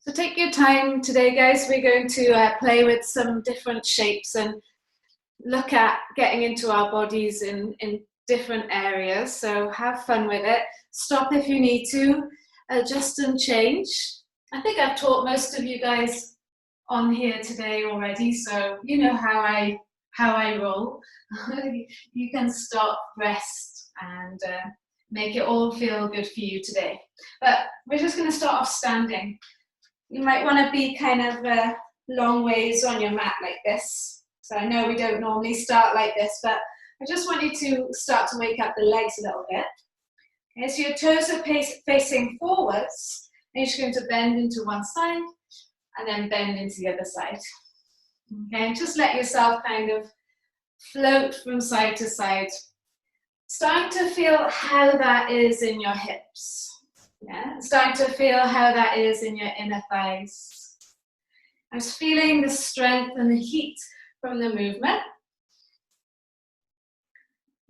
So take your time today, guys. We're going to play with some different shapes and look at getting into our bodies in different areas. So have fun with it. Stop if you need to, adjust and change. I think I've taught most of you guys on here today already, so you know how I roll. You can stop, rest, and make it all feel good for you today. But we're just going to start off standing. You might want to be kind of long ways on your mat like this. So I know we don't normally start like this, but I just want you to start to wake up the legs a little bit. Okay, so your toes are facing forwards, and you're just going to bend into one side and then bend into the other side. Okay, and just let yourself kind of float from side to side. Starting to feel how that is in your hips. Yeah, starting to feel how that is in your inner thighs. I'm just feeling the strength and the heat from the movement.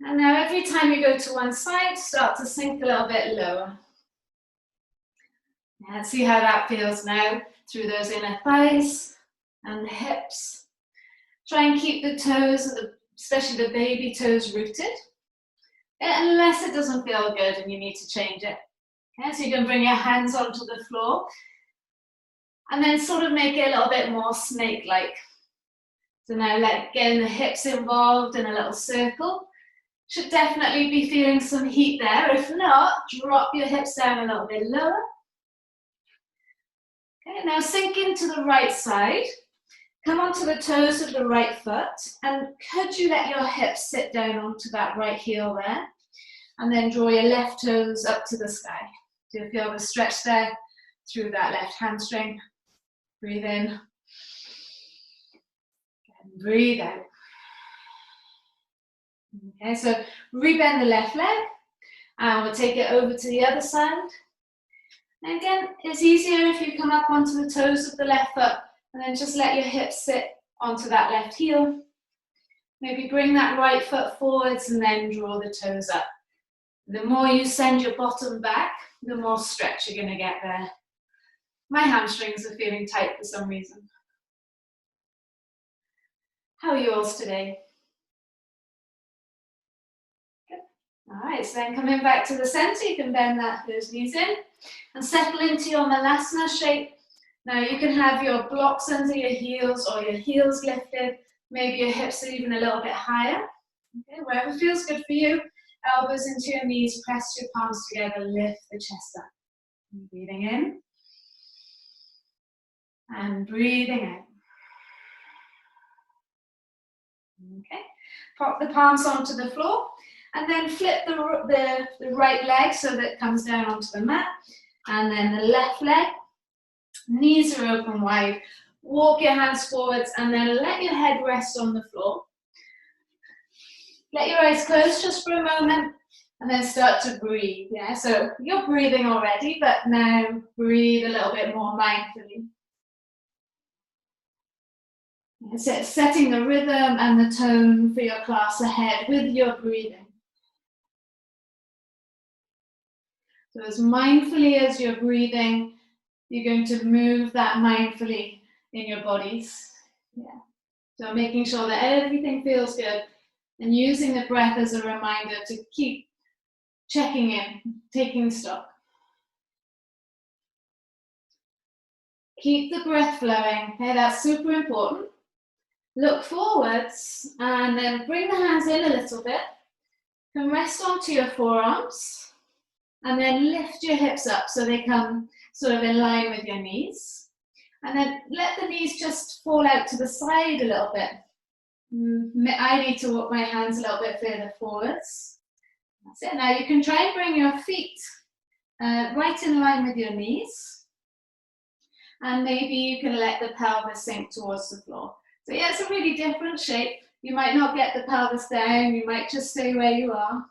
And now every time you go to one side, start to sink a little bit lower. And see how that feels now through those inner thighs and the hips. Try and keep the toes, especially the baby toes, rooted, unless it doesn't feel good and you need to change it. Okay, so you can bring your hands onto the floor and then sort of make it a little bit more snake-like. So now getting the hips involved in a little circle. Should definitely be feeling some heat there. If not, drop your hips down a little bit lower. Okay, now sink into the right side. Come onto the toes of the right foot, and could you let your hips sit down onto that right heel there? And then draw your left toes up to the sky. Do you feel the stretch there through that left hamstring? Breathe in. And breathe out. Okay, so rebend the left leg. And we'll take it over to the other side. And again, it's easier if you come up onto the toes of the left foot and then just let your hips sit onto that left heel. Maybe bring that right foot forwards and then draw the toes up. The more you send your bottom back, the more stretch you're going to get there. My hamstrings are feeling tight for some reason. How are yours today? Good. All right, so then coming back to the center, you can bend those knees in and settle into your Malasana shape. Now you can have your blocks under your heels or your heels lifted. Maybe your hips are even a little bit higher. Okay, wherever feels good for you. Elbows into your knees, press your palms together, lift the chest up. Breathing in and breathing out. Okay, pop the palms onto the floor and then flip the right leg so that it comes down onto the mat, and then the left leg, knees are open wide. Walk your hands forwards and then let your head rest on the floor. Let your eyes close just for a moment and then start to breathe. Yeah, so you're breathing already, but now breathe a little bit more mindfully. So setting the rhythm and the tone for your class ahead with your breathing. So as mindfully as you're breathing, you're going to move that mindfully in your bodies. Yeah. So making sure that everything feels good and using the breath as a reminder to keep checking in, taking stock. Keep the breath flowing. Okay, that's super important. Look forwards and then bring the hands in a little bit. You can rest onto your forearms and then lift your hips up so they come sort of in line with your knees. And then let the knees just fall out to the side a little bit. I need to walk my hands a little bit further forwards. That's it. Now you can try and bring your feet right in line with your knees. And maybe you can let the pelvis sink towards the floor. So yeah, it's a really different shape. You might not get the pelvis down. You might just stay where you are.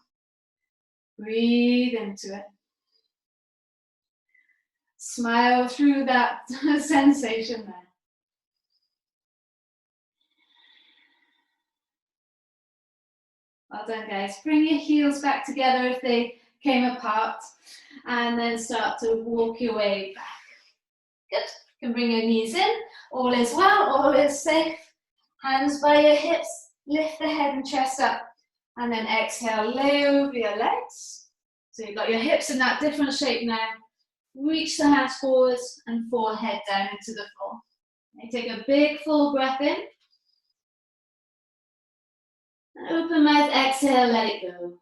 Breathe into it. Smile through that sensation there. Well done, guys. Bring your heels back together if they came apart, and then start to walk your way back. Good. You can bring your knees in. All is well, all is safe. Hands by your hips. Lift the head and chest up. And then exhale, lay over your legs. So you've got your hips in that different shape now. Reach the hands forwards and forehead down into the floor. Okay, take a big full breath in. And open mouth, exhale, let it go.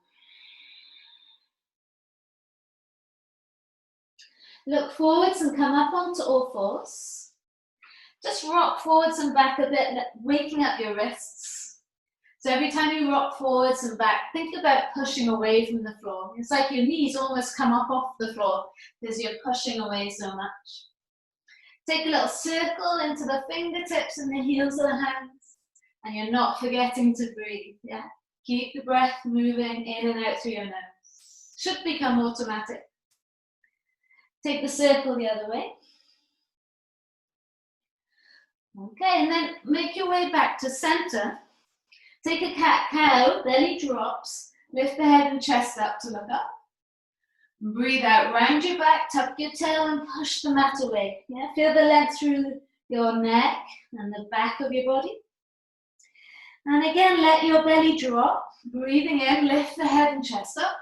Look forwards and come up onto all fours. Just rock forwards and back a bit, waking up your wrists. So every time you rock forwards and back, think about pushing away from the floor. It's like your knees almost come up off the floor because you're pushing away so much. Take a little circle into the fingertips and the heels of the hands, and you're not forgetting to breathe. Yeah, keep the breath moving in and out through your nose. Should become automatic. Take the circle the other way. Okay, and then make your way back to center. Take a cat-cow, belly drops, lift the head and chest up to look up. Breathe out, round your back, tuck your tail and push the mat away. Yeah, feel the length through your neck and the back of your body. And again, let your belly drop. Breathing in, lift the head and chest up.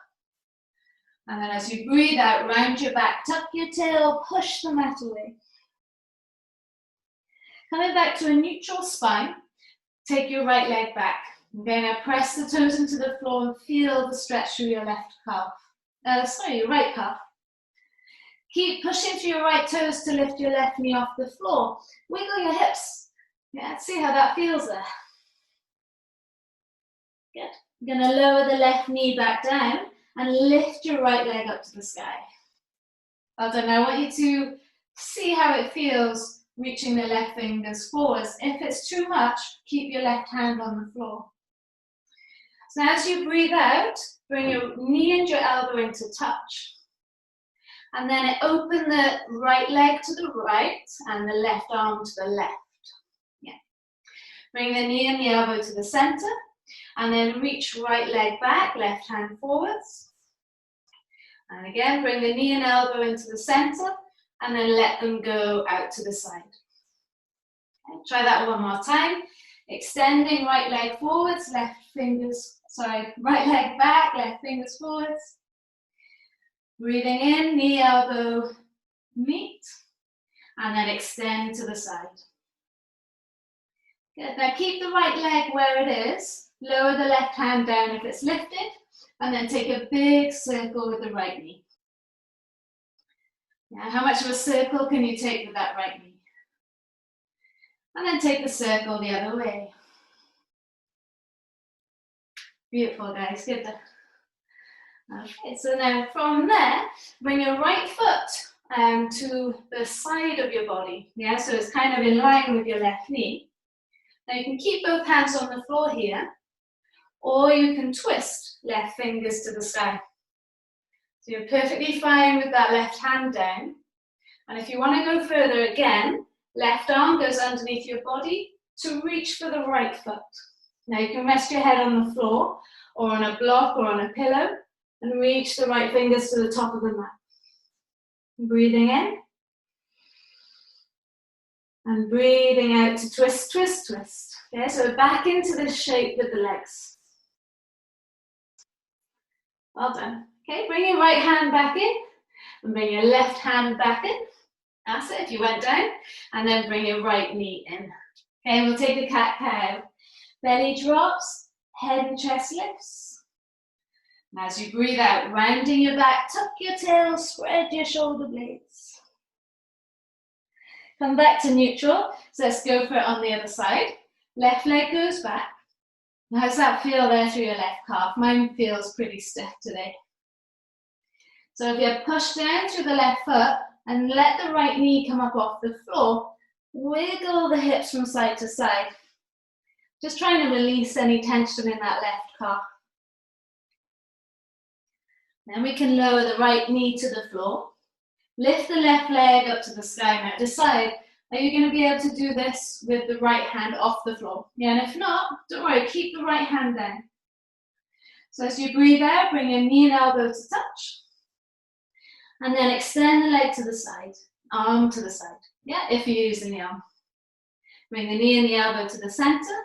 And then as you breathe out, round your back, tuck your tail, push the mat away. Coming back to a neutral spine, take your right leg back. Okay, now press the toes into the floor and feel the stretch through your left calf. Your right calf. Keep pushing through your right toes to lift your left knee off the floor. Wiggle your hips. Yeah, see how that feels there. Good. You're going to lower the left knee back down and lift your right leg up to the sky. Well done. Now I want you to see how it feels reaching the left fingers forwards. If it's too much, keep your left hand on the floor. So as you breathe out, bring your knee and your elbow into touch. And then open the right leg to the right and the left arm to the left. Yeah. Bring the knee and the elbow to the center. And then reach right leg back, left hand forwards. And again, bring the knee and elbow into the center. And then let them go out to the side. Okay, try that one more time. Extending right leg forwards, right leg back, left fingers forwards. Breathing in, knee, elbow, meet. And then extend to the side. Good. Now keep the right leg where it is. Lower the left hand down if it's lifted. And then take a big circle with the right knee. Yeah, how much of a circle can you take with that right knee? And then take the circle the other way. Beautiful, guys. Good. Okay, so now from there, bring your right foot to the side of your body. Yeah, so it's kind of in line with your left knee. Now you can keep both hands on the floor here, or you can twist left fingers to the sky. So you're perfectly fine with that left hand down. And if you want to go further again, left arm goes underneath your body to reach for the right foot. Now you can rest your head on the floor or on a block or on a pillow and reach the right fingers to the top of the mat. Breathing in. And breathing out to twist, twist, twist. Okay, so back into this shape with the legs. Well done. Okay, bring your right hand back in and bring your left hand back in. That's it, if you went down. And then bring your right knee in. Okay, we'll take a cat-cow. Belly drops, head and chest lifts. And as you breathe out, rounding your back, tuck your tail, spread your shoulder blades. Come back to neutral. So let's go for it on the other side. Left leg goes back. How's that feel there through your left calf? Mine feels pretty stiff today. So if you push down through the left foot and let the right knee come up off the floor, wiggle the hips from side to side. Just trying to release any tension in that left calf. Then we can lower the right knee to the floor. Lift the left leg up to the sky. Now decide, are you going to be able to do this with the right hand off the floor? Yeah, and if not, don't worry, keep the right hand down. So as you breathe out, bring your knee and elbow to touch. And then extend the leg to the side, arm to the side. Yeah, if you're using the arm. Bring the knee and the elbow to the center,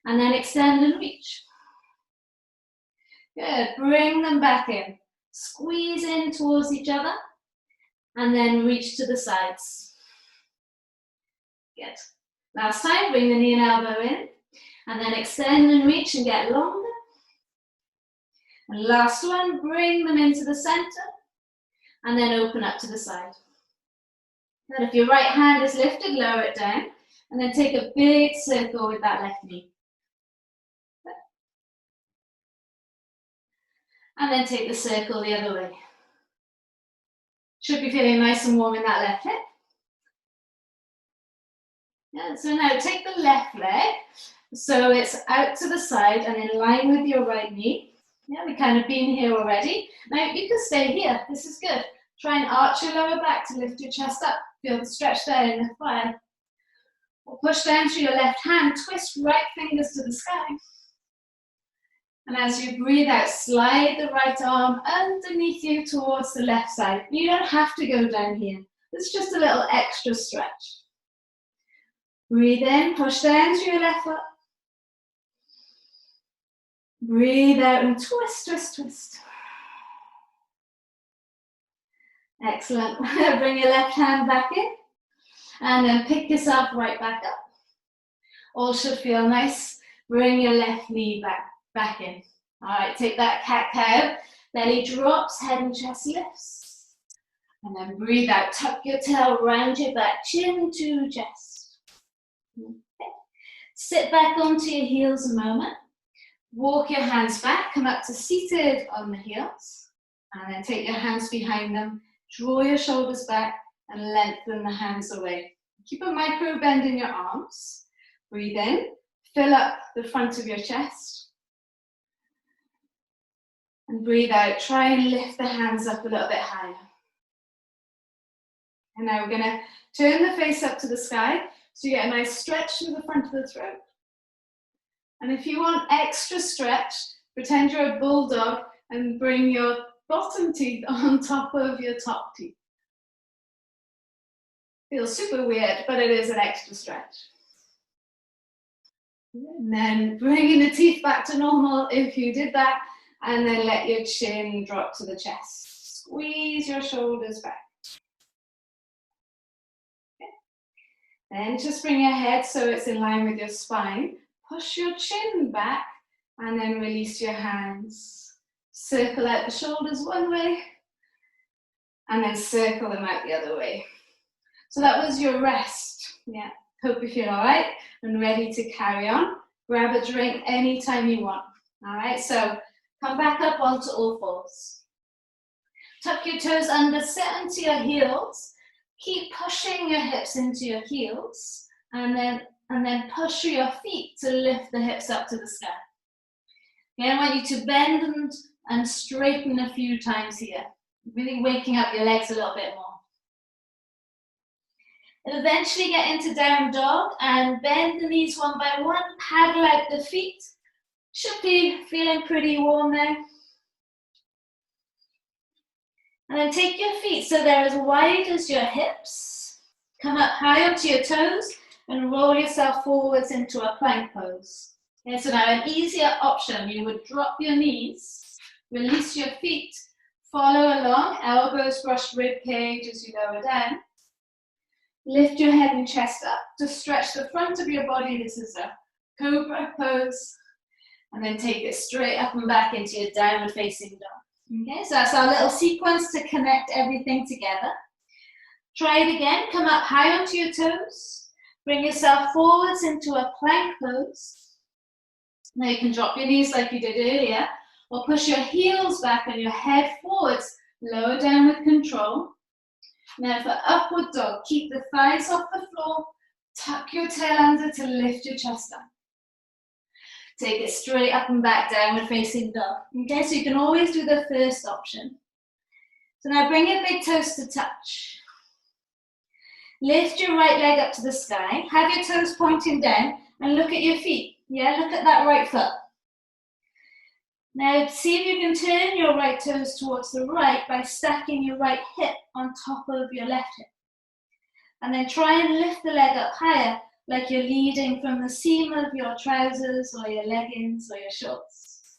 and then extend and reach. Good, bring them back in. Squeeze in towards each other, and then reach to the sides. Good. Last time, bring the knee and elbow in, and then extend and reach and get longer. And last one, bring them into the center, and then open up to the side. Then if your right hand is lifted, lower it down, and then take a big circle with that left knee. And then take the circle the other way. Should be feeling nice and warm in that left hip. Yeah, so now take the left leg, so it's out to the side and in line with your right knee. Yeah, we've kind of been here already. Now you can stay here, this is good. Try and arch your lower back to lift your chest up. Feel the stretch there in the thigh. Or push down through your left hand, twist right fingers to the sky. And as you breathe out, slide the right arm underneath you towards the left side. You don't have to go down here. It's just a little extra stretch. Breathe in, push down through your left foot. Breathe out and twist, twist, twist. Excellent. Bring your left hand back in. And then pick yourself right back up. All should feel nice. Bring your left knee back in. All right, take that cat-cow. Belly drops, head and chest lifts. And then breathe out. Tuck your tail round your back, chin to chest. Okay. Sit back onto your heels a moment. Walk your hands back, come up to seated on the heels. And then take your hands behind them. Draw your shoulders back and lengthen the hands away. Keep a micro bend in your arms. Breathe in. Fill up the front of your chest. And breathe out. Try and lift the hands up a little bit higher. And now we're going to turn the face up to the sky so you get a nice stretch through the front of the throat. And if you want extra stretch, pretend you're a bulldog and bring your bottom teeth on top of your top teeth. Feels super weird, but it is an extra stretch. And then bringing the teeth back to normal if you did that, and then let your chin drop to the chest. Squeeze your shoulders back. Okay. Then just bring your head so it's in line with your spine. Push your chin back, and then release your hands. Circle out the shoulders one way, and then circle them out the other way. So that was your rest. Yeah, hope you feel all right and ready to carry on. Grab a drink anytime you want. All right, so come back up onto all fours. Tuck your toes under, sit onto your heels. Keep pushing your hips into your heels, and then push through your feet to lift the hips up to the sky. Okay, I want you to bend and straighten a few times here. Really waking up your legs a little bit more. And eventually get into down dog and bend the knees one by one, paddle out the feet. Should be feeling pretty warm now. And then take your feet so they're as wide as your hips. Come up high onto your toes and roll yourself forwards into a plank pose. Okay, so now an easier option, you would drop your knees, release your feet, follow along, elbows brush rib cage as you lower down. Lift your head and chest up to stretch the front of your body. This is a cobra pose. And then take it straight up and back into your downward facing dog. Okay, so that's our little sequence to connect everything together. Try it again, come up high onto your toes. Bring yourself forwards into a plank pose. Now you can drop your knees like you did earlier, or push your heels back and your head forwards, lower down with control. Now for upward dog, keep the thighs off the floor, tuck your tail under to lift your chest up. Take it straight up and back, downward facing dog. Okay, so you can always do the first option. So now bring your big toes to touch. Lift your right leg up to the sky, have your toes pointing down and look at your feet. Yeah, look at that right foot. Now see if you can turn your right toes towards the right by stacking your right hip on top of your left hip. And then try and lift the leg up higher, like you're leading from the seam of your trousers or your leggings or your shorts.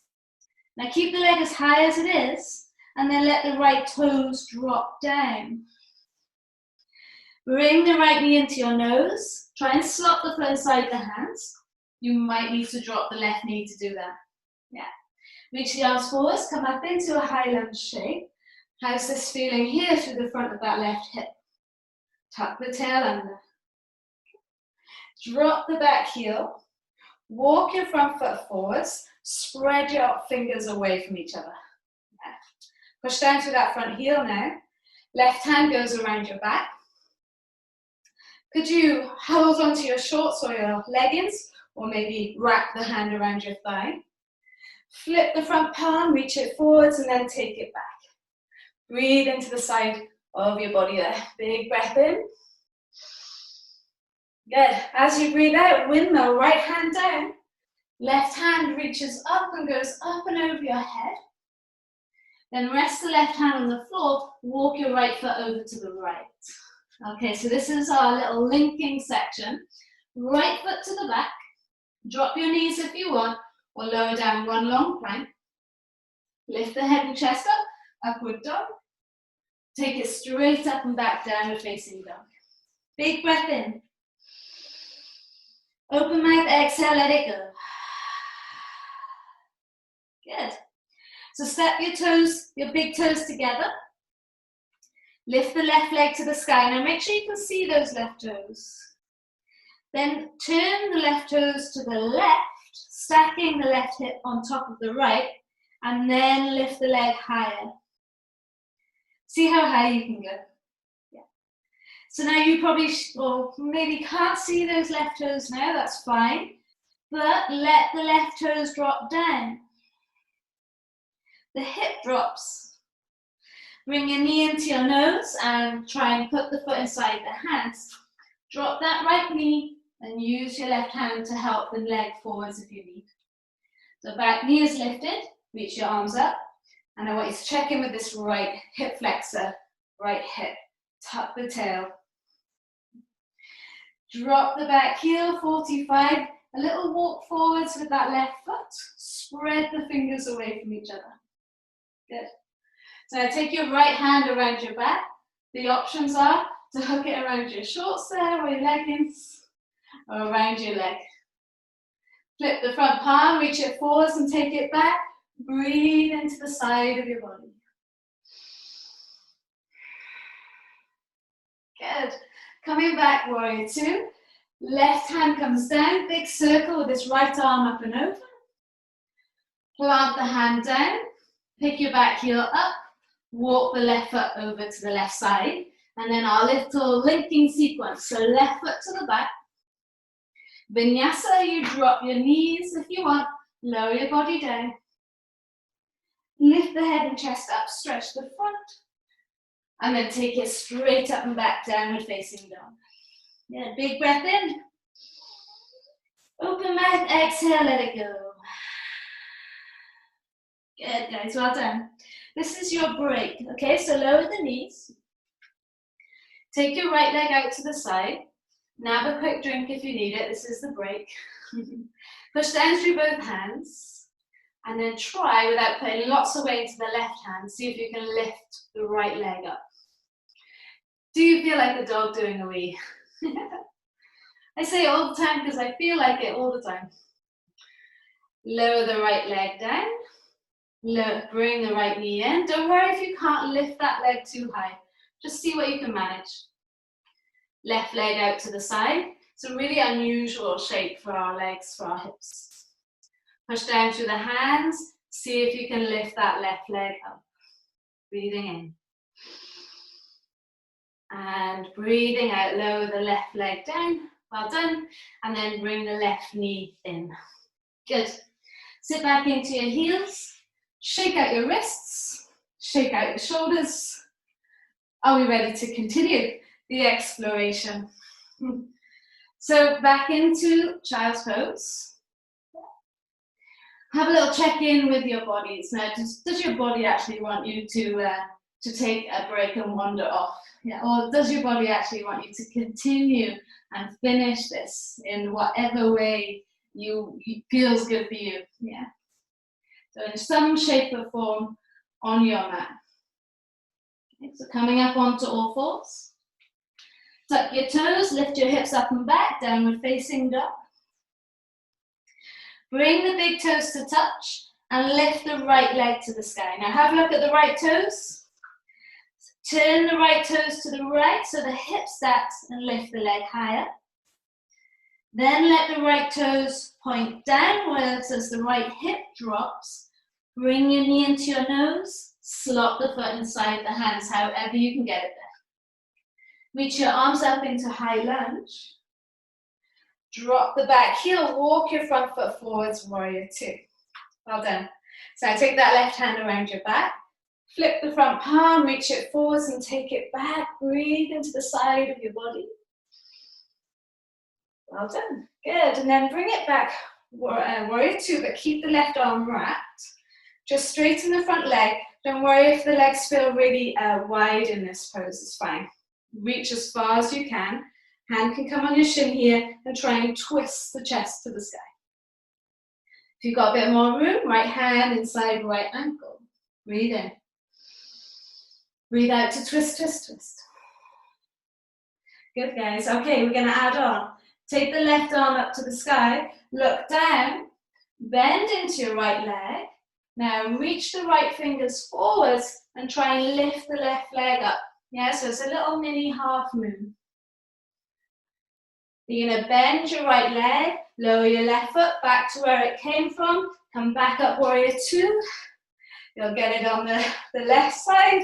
Now keep the leg as high as it is, and then let the right toes drop down. Bring the right knee into your nose. Try and slot the foot inside the hands. You might need to drop the left knee to do that. Yeah. Reach the arms forwards, come up into a high lunge shape. How's this feeling here through the front of that left hip? Tuck the tail under. Drop the back heel. Walk your front foot forwards. Spread your fingers away from each other. Yeah. Push down through that front heel now. Left hand goes around your back. Could you hold onto your shorts or your leggings, or maybe wrap the hand around your thigh? Flip the front palm, reach it forwards, and then take it back. Breathe into the side of your body there. Big breath in. Good. As you breathe out, windmill, right hand down. Left hand reaches up and goes up and over your head. Then rest the left hand on the floor, walk your right foot over to the right. Okay, so this is our little linking section. Right foot to the back. Drop your knees if you want, or lower down one long plank. Lift the head and chest up, upward dog. Take it straight up and back, downward facing dog. Big breath in. Open mouth, exhale, let it go. Good. So step your toes, your big toes together. Lift the left leg to the sky. Now make sure you can see those left toes. Then turn the left toes to the left, stacking the left hip on top of the right, and then lift the leg higher. See how high you can go. Yeah. So now you probably, or maybe can't see those left toes now, that's fine. But let the left toes drop down. The hip drops. Bring your knee into your nose and try and put the foot inside the hands. Drop that right knee and use your left hand to help the leg forwards if you need. So back knee is lifted, reach your arms up, and I want you to check in with this right hip flexor, right hip. Tuck the tail. Drop the back heel, 45. A little walk forwards with that left foot. Spread the fingers away from each other. Good. So now take your right hand around your back. The options are to hook it around your shorts there, or your leggings, or around your leg. Flip the front palm, reach it forwards and take it back. Breathe into the side of your body. Good. Coming back, warrior two. Left hand comes down, big circle with this right arm up and over. Plant the hand down, pick your back heel up, walk the left foot over to the left side, and then our little linking sequence. So left foot to the back. Vinyasa, you drop your knees if you want, lower your body down. Lift the head and chest up, stretch the front, and then take it straight up and back, downward facing dog. Yeah, big breath in. Open mouth, exhale, let it go. Good, guys, well done. This is your break, okay? So lower the knees. Take your right leg out to the side. Nab a quick drink if you need it. This is the break. Push down through both hands. And then try, without putting lots of weight into the left hand, see if you can lift the right leg up. Do you feel like a dog doing a wee? I say it all the time because I feel like it all the time. Lower the right leg down. Bring the right knee in. Don't worry if you can't lift that leg too high. Just see what you can manage. Left leg out to the side. It's a really unusual shape for our legs, for our hips. Push down through the hands. See if you can lift that left leg up. Breathing in. And breathing out, lower the left leg down. Well done. And then bring the left knee in. Good. Sit back into your heels. Shake out your wrists. Shake out your shoulders. Are we ready to continue the exploration? So back into child's pose. Have a little check-in with your bodies. Now, does your body actually want you to take a break and wander off? Yeah, or does your body actually want you to continue and finish this in whatever way you feels good for you? Yeah. So in some shape or form on your mat. Okay, so coming up onto all fours. Tuck your toes, lift your hips up and back, downward facing dog. Bring the big toes to touch and lift the right leg to the sky. Now have a look at the right toes. Turn the right toes to the right so the hip stacks and lift the leg higher. Then let the right toes point downwards as the right hip drops. Bring your knee into your nose, slot the foot inside the hands, however you can get it there. Reach your arms up into high lunge. Drop the back heel, walk your front foot forwards, warrior two. Well done. So now take that left hand around your back, flip the front palm, reach it forwards and take it back. Breathe into the side of your body. Well done. Good. And then bring it back, warrior two, but keep the left arm wrapped. Just straighten the front leg. Don't worry if the legs feel really wide in this pose, it's fine. Reach as far as you can. Hand can come on your shin here and try and twist the chest to the sky. If you've got a bit more room, right hand inside right ankle. Breathe in. Breathe out to twist, twist, twist. Good, guys. Okay, we're going to add on. Take the left arm up to the sky, look down, bend into your right leg. Now reach the right fingers forwards and try and lift the left leg up. Yeah, so it's a little mini half moon. You're going to bend your right leg, lower your left foot back to where it came from, come back up, warrior two. You'll get it on the left side,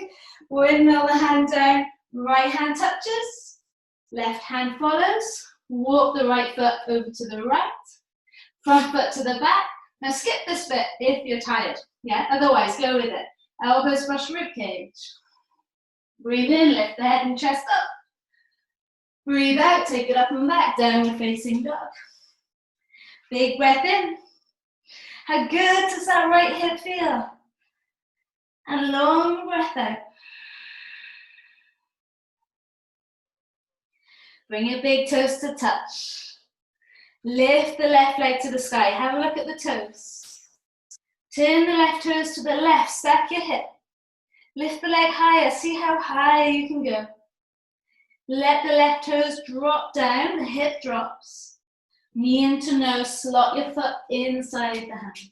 windmill the hand down, right hand touches, left hand follows, walk the right foot over to the right, front foot to the back. Now skip this bit if you're tired, yeah, otherwise go with it. Elbows brush rib cage. Breathe in, lift the head and chest up. Breathe out, take it up and back, downward facing dog. Big breath in. How good does that right hip feel? And long breath out. Bring your big toes to touch. Lift the left leg to the sky. Have a look at the toes. Turn the left toes to the left, stack your hip. Lift the leg higher, see how high you can go. Let the left toes drop down, the hip drops. Knee into nose, slot your foot inside the hands.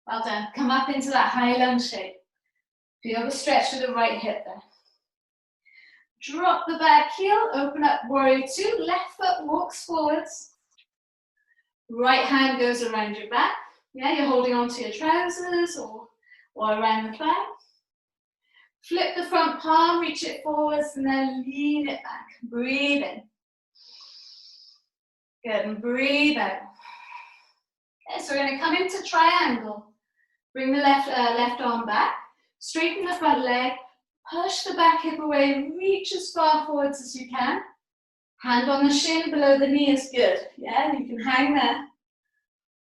Well done. Come up into that high lunge shape. Feel the stretch to the right hip there. Drop the back heel, open up warrior two, left foot walks forwards. Right hand goes around your back. Yeah, you're holding onto your trousers or around the back. Flip the front palm, reach it forwards, and then lean it back. Breathe in. Good, and breathe out. Okay, so we're going to come into triangle. Bring the left arm back. Straighten the front leg. Push the back hip away. Reach as far forwards as you can. Hand on the shin below the knee is good. Yeah, you can hang there.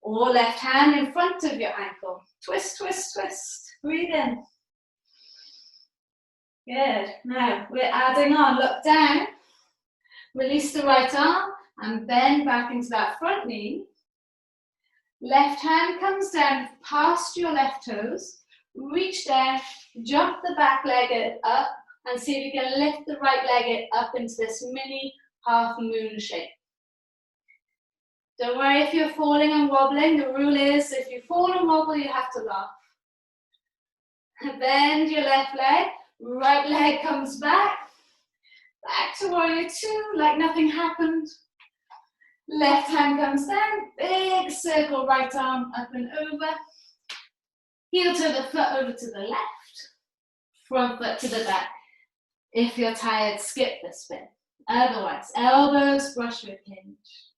Or left hand in front of your ankle. Twist, twist, twist. Breathe in. Good. Now we're adding on. Look down. Release the right arm and bend back into that front knee. Left hand comes down past your left toes. Reach down, jump the back leg up, and see if you can lift the right leg up into this mini half moon shape. Don't worry if you're falling and wobbling. The rule is if you fall and wobble, you have to laugh. Bend your left leg. Right leg comes back to warrior two, like nothing happened. Left hand comes down, big circle, right arm up and over. Heel to the foot over to the left, front foot to the back. If you're tired, skip this bit. Otherwise, elbows brush rib cage.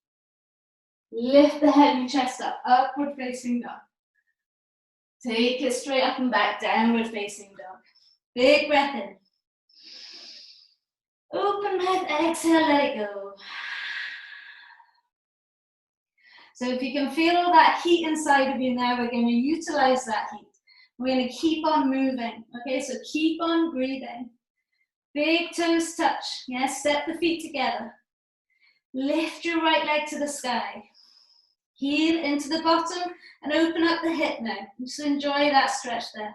Lift the head and chest up, upward facing dog. Take it straight up and back, downward facing dog. Big breath in. Open mouth, exhale, let it go. So if you can feel all that heat inside of you now, we're going to utilize that heat. We're going to keep on moving. Okay, so keep on breathing. Big toes touch. Yes, step the feet together. Lift your right leg to the sky. Heel into the bottom and open up the hip now. Just enjoy that stretch there.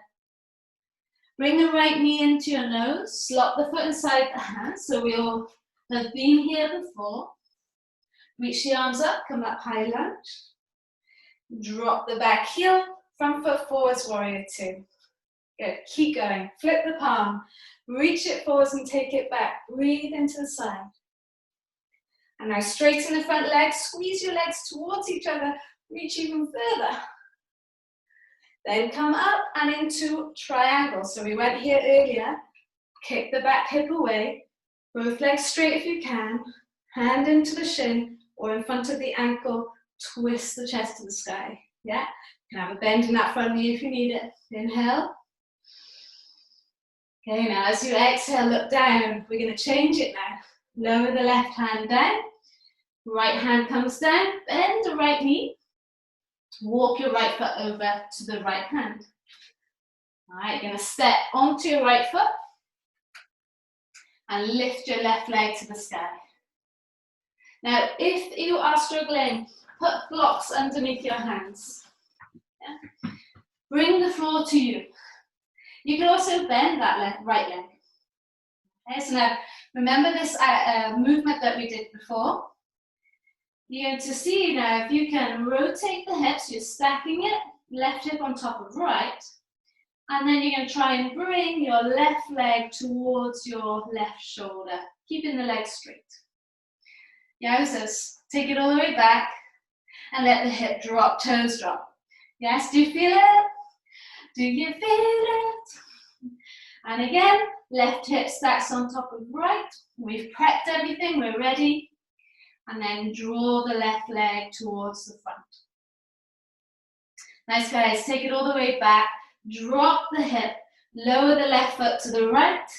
Bring the right knee into your nose. Slot the foot inside the hand. So we all have been here before. Reach the arms up, come up high lunge. Drop the back heel, front foot forwards, warrior two. Good, keep going. Flip the palm, reach it forwards and take it back. Breathe into the side. And now straighten the front leg, squeeze your legs towards each other, reach even further. Then come up and into triangle. So we went here earlier, kick the back hip away, both legs straight if you can, hand into the shin or in front of the ankle, twist the chest to the sky. Yeah, you can have a bend in that front knee if you need it. Inhale. Okay, now as you exhale, look down. We're going to change it now. Lower the left hand down. Right hand comes down. Bend the right knee. Walk your right foot over to the right hand. All right, you're going to step onto your right foot and lift your left leg to the sky. Now, if you are struggling, put blocks underneath your hands. Yeah. Bring the floor to you. You can also bend that right leg. Okay, so now, remember this movement that we did before? You're going to see now if you can rotate the hips, you're stacking it, left hip on top of right, and then you're going to try and bring your left leg towards your left shoulder, keeping the leg straight. Yeah, so take it all the way back and let the hip drop, toes drop. Yes, do you feel it? Do you feel it? And again, left hip stacks on top of right. We've prepped everything, we're ready. And then draw the left leg towards the front. Nice guys, take it all the way back, drop the hip, lower the left foot to the right.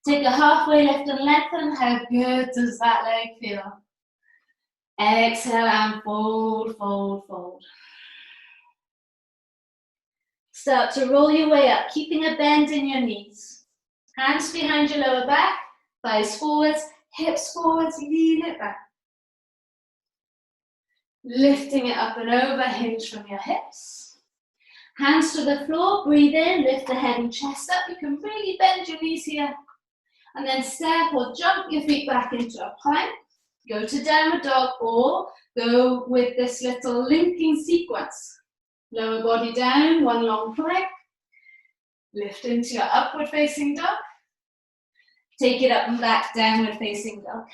Take a halfway lift and lengthen. How good does that leg feel? Exhale and fold, fold, fold. Start to roll your way up, keeping a bend in your knees. Hands behind your lower back, thighs forwards, hips forwards, lean it back. Lifting it up and over, hinge from your hips. Hands to the floor, breathe in, lift the head and chest up. You can really bend your knees here. And then step or jump your feet back into a plank. Go to downward dog or go with this little linking sequence. Lower body down, one long plank. Lift into your upward facing dog. Take it up and back, downward facing dog.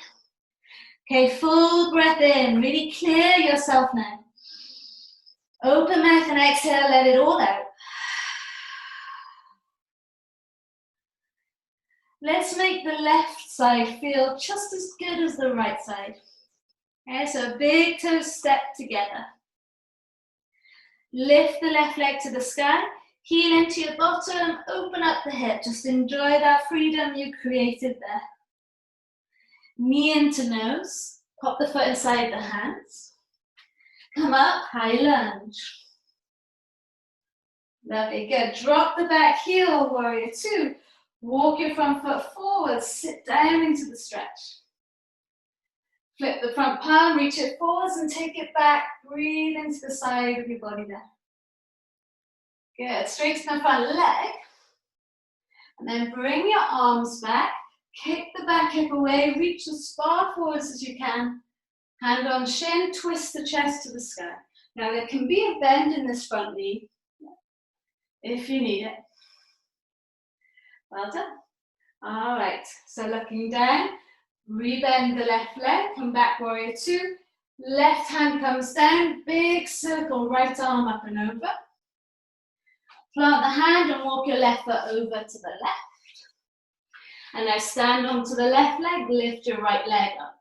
Okay, full breath in. Really clear yourself now. Open mouth and exhale, let it all out. Let's make the left side feel just as good as the right side. Okay, so big toes step together. Lift the left leg to the sky, heel into your bottom, open up the hip. Just enjoy that freedom you created there. Knee into nose, pop the foot inside the hands. Come up, high lunge. Lovely, good. Drop the back heel, warrior two. Walk your front foot forward, sit down into the stretch. Flip the front palm, reach it forwards and take it back. Breathe into the side of your body there. Good, straighten the front leg. And then bring your arms back, kick the back hip away, reach as far forwards as you can. Hand on shin, twist the chest to the sky. Now there can be a bend in this front knee if you need it. Well done. All right, so looking down, rebend the left leg, come back, warrior two. Left hand comes down, big circle, right arm up and over. Plant the hand and walk your left foot over to the left. And now stand onto the left leg, lift your right leg up.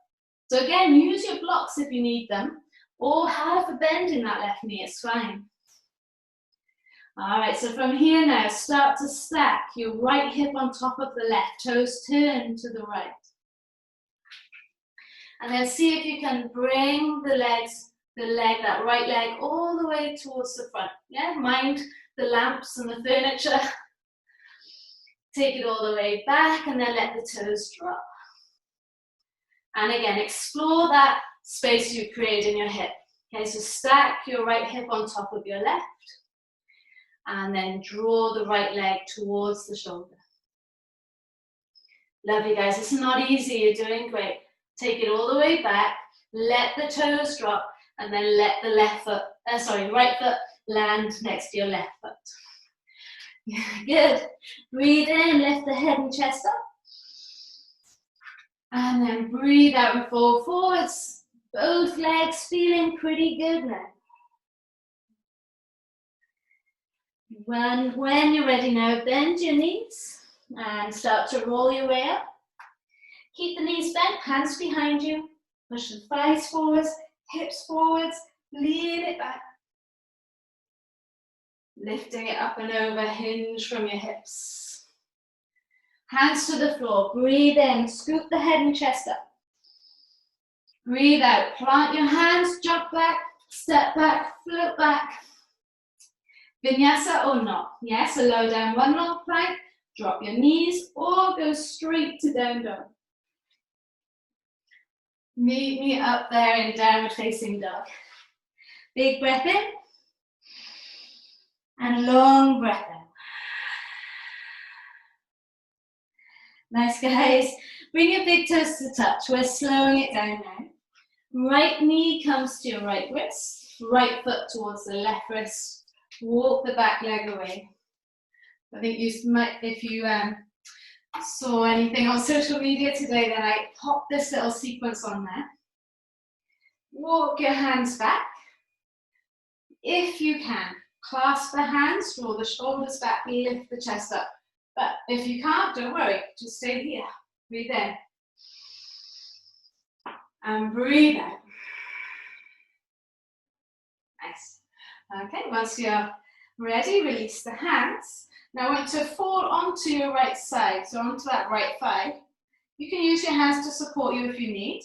So again, use your blocks if you need them, or have a bend in that left knee, it's fine. All right, so from here now, start to stack your right hip on top of the left, toes turn to the right. And then see if you can bring the that right leg all the way towards the front. Yeah, mind the lamps and the furniture. Take it all the way back and then let the toes drop. And again, explore that space you create in your hip. Okay, so stack your right hip on top of your left and then draw the right leg towards the shoulder. Lovely, guys. It's not easy. You're doing great. Take it all the way back, let the toes drop, and then let the right foot land next to your left foot. Good. Breathe in, lift the head and chest up. And then breathe out and fall forwards. Both legs feeling pretty good now. When you're ready now, bend your knees and start to roll your way up. Keep the knees bent, hands behind you. Push the thighs forwards, hips forwards, lean it back. Lifting it up and over, hinge from your hips. Hands to the floor, breathe in, scoop the head and chest up. Breathe out, plant your hands, jump back, step back, float back. Vinyasa or not. Yes, a low down one long plank, drop your knees or go straight to down dog. Meet me up there in downward facing dog. Big breath in and long breath out. Nice, guys. Bring your big toes to touch. We're slowing it down now. Right knee comes to your right wrist, right foot towards the left wrist. Walk the back leg away. I think you might, if you saw anything on social media today, then I popped this little sequence on there. Walk your hands back. If you can, clasp the hands, draw the shoulders back, lift the chest up. But if you can't, don't worry, just stay here. Breathe in. And breathe out. Nice. Okay, once you're ready, release the hands. Now I want you to fall onto your right side, so onto that right thigh. You can use your hands to support you if you need,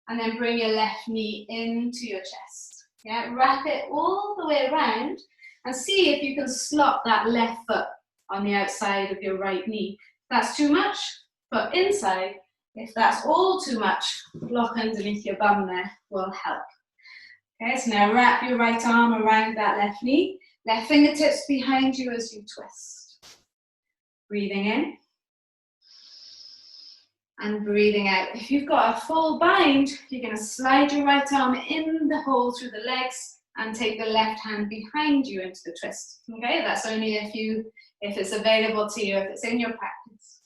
and then bring your left knee into your chest. Yeah, wrap it all the way around and see if you can slot that left foot on the outside of your right knee. If that's too much, foot inside. If that's all too much, block underneath your bum there will help. Okay, so now wrap your right arm around that left knee, left fingertips behind you as you twist. Breathing in and breathing out. If you've got a full bind, you're going to slide your right arm in the hole through the legs and take the left hand behind you into the twist. Okay, that's only if it's available to you, if it's in your practice.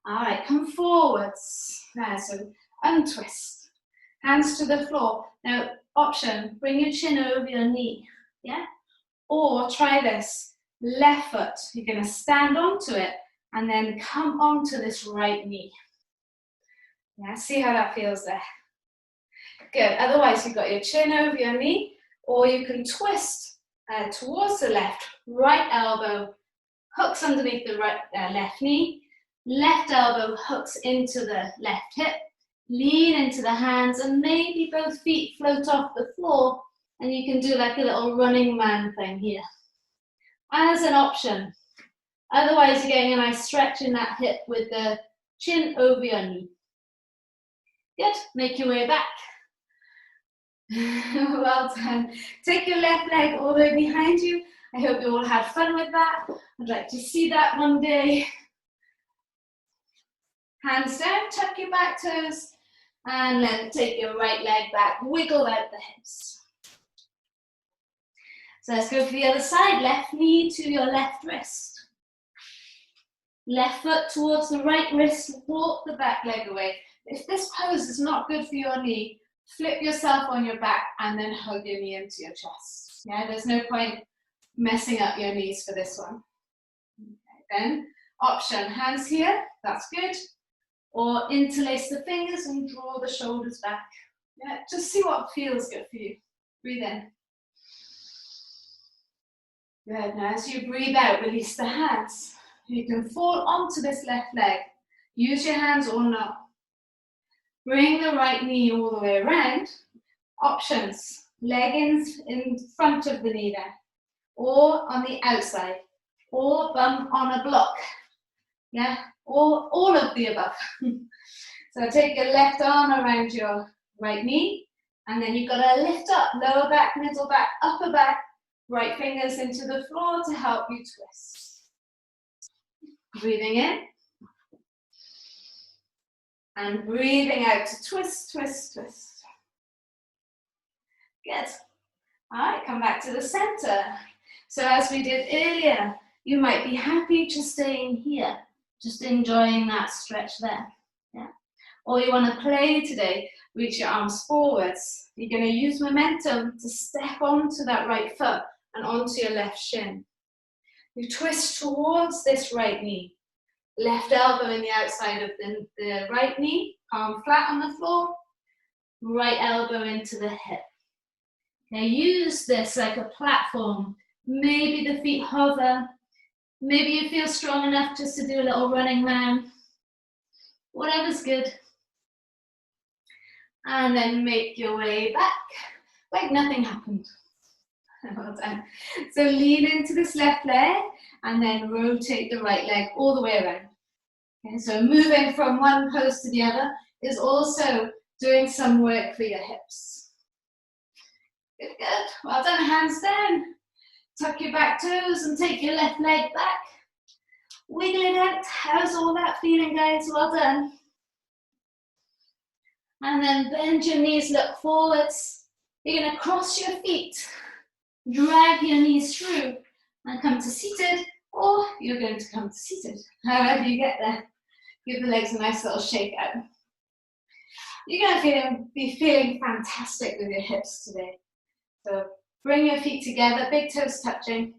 All right, come forwards. There, so untwist. Hands to the floor. Now, option, bring your chin over your knee, yeah? Or try this, left foot. You're gonna stand onto it and then come onto this right knee. Yeah, see how that feels there. Good, otherwise you've got your chin over your knee, or you can twist towards the left, right elbow hooks underneath the right left knee, left elbow hooks into the left hip, lean into the hands and maybe both feet float off the floor, and you can do like a little running man thing here as an option. Otherwise you're getting a nice stretch in that hip with the chin over your knee. Good, make your way back. Well done. Take your left leg all the way behind you. I hope you all had fun with that. I'd like to see that one day. Hands down, tuck your back toes, and then take your right leg back, wiggle out the hips. So let's go for the other side. Left knee to your left wrist. Left foot towards the right wrist, walk the back leg away. If this pose is not good for your knee, flip yourself on your back and then hug your knee into your chest. Yeah, there's no point messing up your knees for this one. Okay, then, option, hands here, that's good. Or interlace the fingers and draw the shoulders back. Yeah, just see what feels good for you. Breathe in. Good, now as you breathe out, release the hands. You can fall onto this left leg. Use your hands or not. Bring the right knee all the way around. Options, leg in front of the knee there, or on the outside, or bum on a block. Yeah, or all of the above. So take your left arm around your right knee, and then you've got to lift up, lower back, middle back, upper back, right fingers into the floor to help you twist. Breathing in. And breathing out to twist, twist, twist. Good. All right, come back to the center. So as we did earlier, you might be happy just staying here, just enjoying that stretch there. Yeah. Or you want to play today, reach your arms forwards. You're going to use momentum to step onto that right foot and onto your left shin. You twist towards this right knee. Left elbow in the outside of the right knee, palm flat on the floor, right elbow into the hip. Now use this like a platform. Maybe the feet hover. Maybe you feel strong enough just to do a little running man. Whatever's good. And then make your way back like nothing happened. Well done. So lean into this left leg and then rotate the right leg all the way around. Okay, so moving from one pose to the other is also doing some work for your hips. Good, good. Well done, hands down. Tuck your back toes and take your left leg back. Wiggle it out. How's all that feeling, guys? Well done. And then bend your knees, look forwards. You're going to cross your feet. Drag your knees through and come to seated, or you're going to come to seated, however you get there. Give the legs a nice little shake out. You're going to be feeling fantastic with your hips today. So bring your feet together, big toes touching.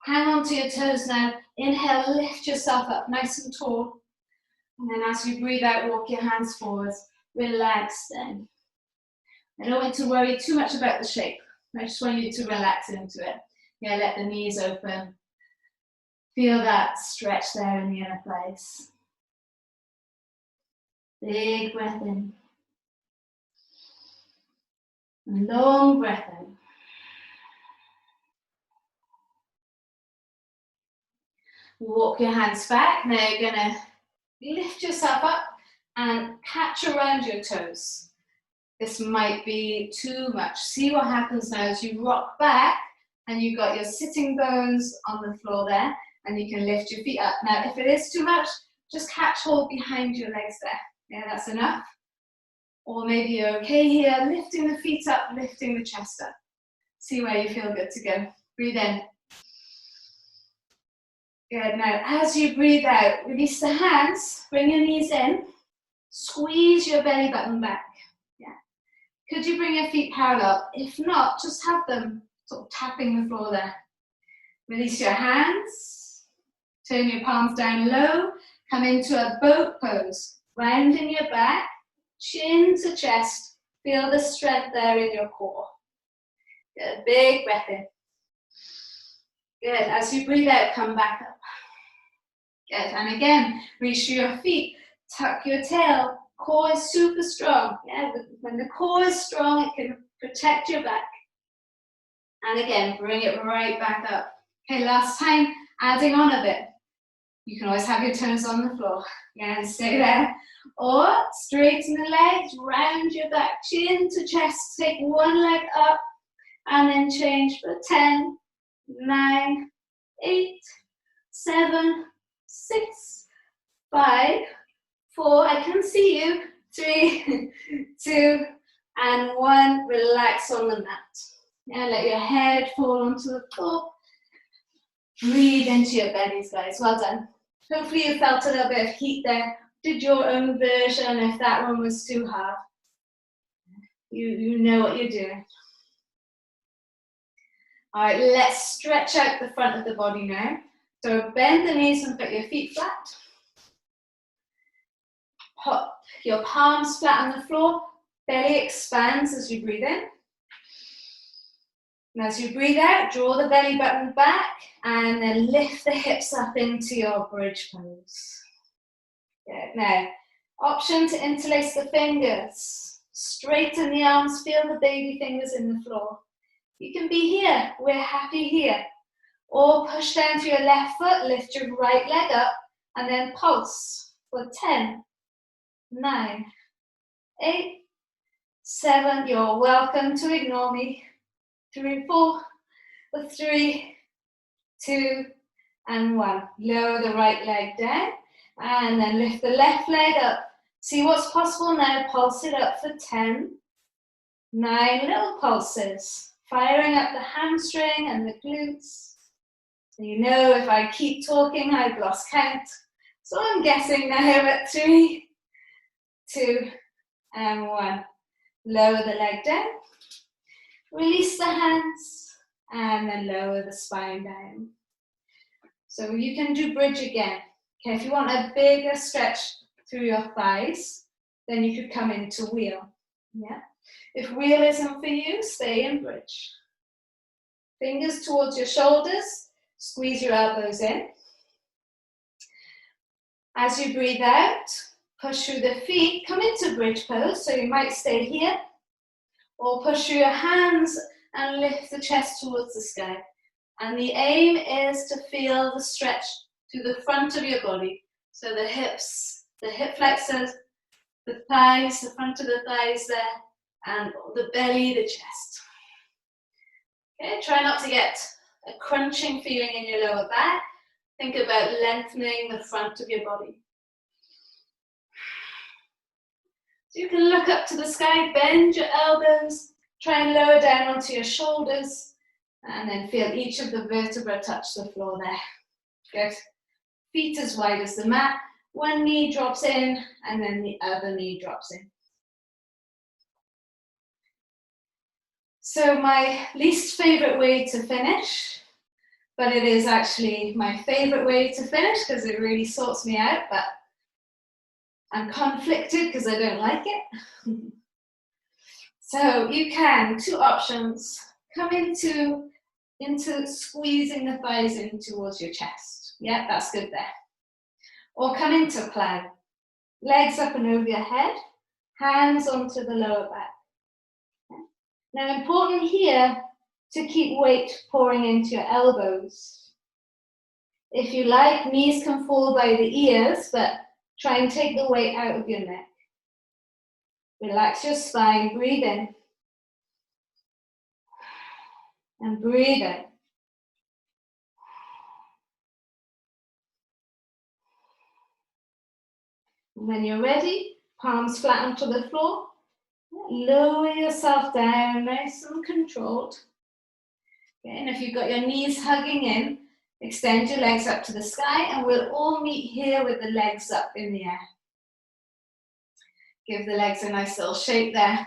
Hang on to your toes now. Inhale, lift yourself up nice and tall. And then as you breathe out, walk your hands forwards. Relax then. I don't want to worry too much about the shape. I just want you to relax into it. Yeah, let the knees open. Feel that stretch there in the inner thighs. Big breath in. Long breath in. Walk your hands back. Now you're going to lift yourself up and catch around your toes. This might be too much. See what happens now as you rock back and you've got your sitting bones on the floor there and you can lift your feet up. Now, if it is too much, just catch hold behind your legs there. Yeah, that's enough. Or maybe you're okay here, lifting the feet up, lifting the chest up. See where you feel good to go. Breathe in. Good. Now, as you breathe out, release the hands, bring your knees in, squeeze your belly button back. Could you bring your feet parallel? If not, just have them sort of tapping the floor there. Release your hands. Turn your palms down low. Come into a boat pose. Rounding your back, chin to chest. Feel the strength there in your core. Good. Big breath in. Good. As you breathe out, come back up. Good. And again, reach for your feet. Tuck your tail. Core is super strong. Yeah, when the core is strong, it can protect your back. And again, bring it right back up. Okay, last time, adding on a bit. You can always have your toes on the floor. Yeah, and stay there. Or straighten the legs, round your back, chin to chest. Take one leg up and then change for 10, 9, 8, 7, 6, 5, 4, I can see you, 3, 2, and 1. Relax on the mat. And let your head fall onto the floor. Breathe into your bellies, guys. Well done. Hopefully you felt a little bit of heat there. Did your own version if that one was too hard. You know what you're doing. All right, let's stretch out the front of the body now. So bend the knees and put your feet flat. Pop your palms flat on the floor. Belly expands as you breathe in. And as you breathe out, draw the belly button back and then lift the hips up into your bridge pose. Good. Now, option to interlace the fingers. Straighten the arms, feel the baby fingers in the floor. You can be here, we're happy here. Or push down to your left foot, lift your right leg up, and then pulse for 10, 9, 8, 7, you're welcome to ignore me, 3, 4, 3, 2, and 1. Lower the right leg down, and then lift the left leg up. See what's possible now, pulse it up for 10, 9 little pulses, firing up the hamstring and the glutes. So you know if I keep talking, I've lost count. So I'm guessing now at 3, 2, and 1. Lower the leg down, release the hands, and then lower the spine down. So you can do bridge again. Okay, if you want a bigger stretch through your thighs, then you could come into wheel. Yeah. If wheel isn't for you, stay in bridge. Fingers towards your shoulders, squeeze your elbows in. As you breathe out, push through the feet, come into bridge pose, so you might stay here, or push through your hands and lift the chest towards the sky. And the aim is to feel the stretch to the front of your body. So the hips, the hip flexors, the thighs, the front of the thighs there, and the belly, the chest. Okay, try not to get a crunching feeling in your lower back. Think about lengthening the front of your body. So you can look up to the sky, bend your elbows, try and lower down onto your shoulders, and then feel each of the vertebrae touch the floor there. Good. Feet as wide as the mat. One knee drops in, and then the other knee drops in. So my least favorite way to finish, but it is actually my favorite way to finish because it really sorts me out, but I'm conflicted because I don't like it. So you can, 2 options, come into squeezing the thighs in towards your chest. Yeah, that's good there. Or come into plow. Legs up and over your head, hands onto the lower back. Now important here to keep weight pouring into your elbows. If you like, knees can fall by the ears, but try and take the weight out of your neck. Relax your spine, breathe in. And breathe out. When you're ready, palms flat onto the floor. Lower yourself down, nice and controlled. Okay, and if you've got your knees hugging in, extend your legs up to the sky, and we'll all meet here with the legs up in the air. Give the legs a nice little shake there.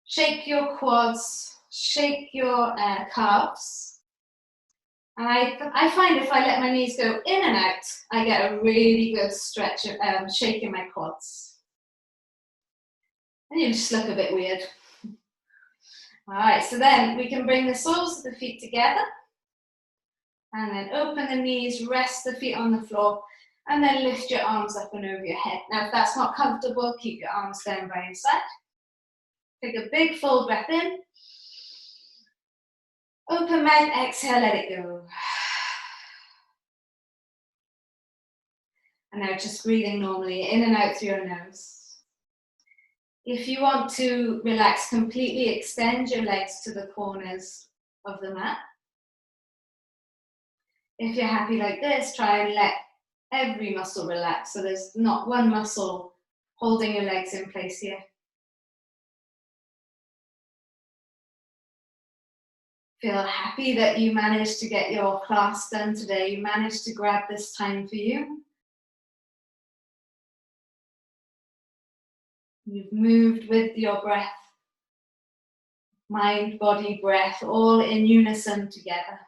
Shake your quads, shake your calves. And I find if I let my knees go in and out, I get a really good stretch, shake in my quads. And you just look a bit weird. All right, so then we can bring the soles of the feet together. And then open the knees, rest the feet on the floor, and then lift your arms up and over your head. Now, if that's not comfortable, keep your arms down by your side. Take a big full breath in. Open mouth, exhale, let it go. And now just breathing normally, in and out through your nose. If you want to relax completely, extend your legs to the corners of the mat. If you're happy like this, try and let every muscle relax. So there's not one muscle holding your legs in place here. Feel happy that you managed to get your class done today. You managed to grab this time for you. You've moved with your breath. Mind, body, breath, all in unison together.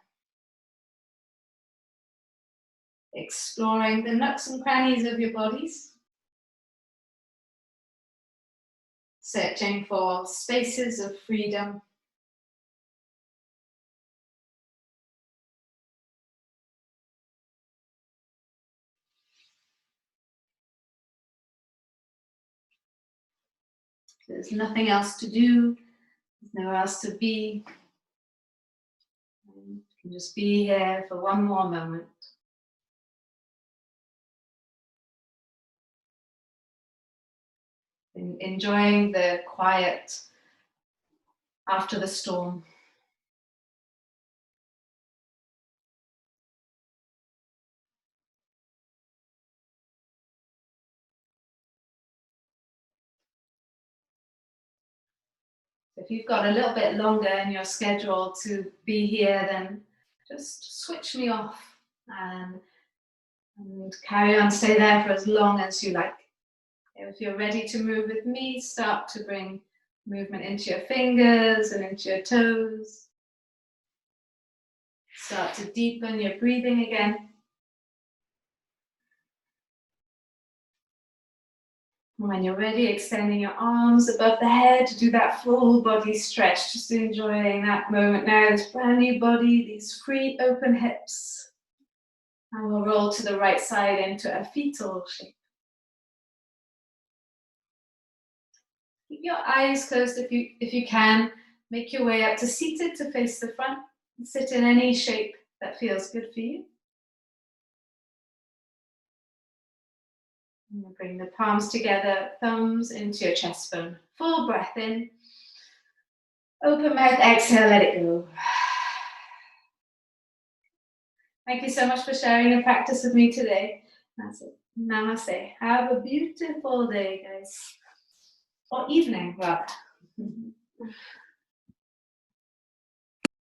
Exploring the nooks and crannies of your bodies. Searching for spaces of freedom. There's nothing else to do. There's nowhere else to be. And just be here for one more moment. Enjoying the quiet after the storm. If you've got a little bit longer in your schedule to be here, then just switch me off and carry on, stay there for as long as you like. If you're ready to move with me, start to bring movement into your fingers and into your toes. Start to deepen your breathing again. When you're ready, extending your arms above the head to do that full body stretch, just enjoying that moment now, this brand new body, these free open hips. And we'll roll to the right side into a fetal shape. Keep your eyes closed if you can. Make your way up to seated to face the front. Sit in any shape that feels good for you. And bring the palms together, thumbs into your chest bone. Full breath in. Open mouth, exhale, let it go. Thank you so much for sharing the practice with me today. That's it. Namaste. Have a beautiful day, guys. Or evening, rather.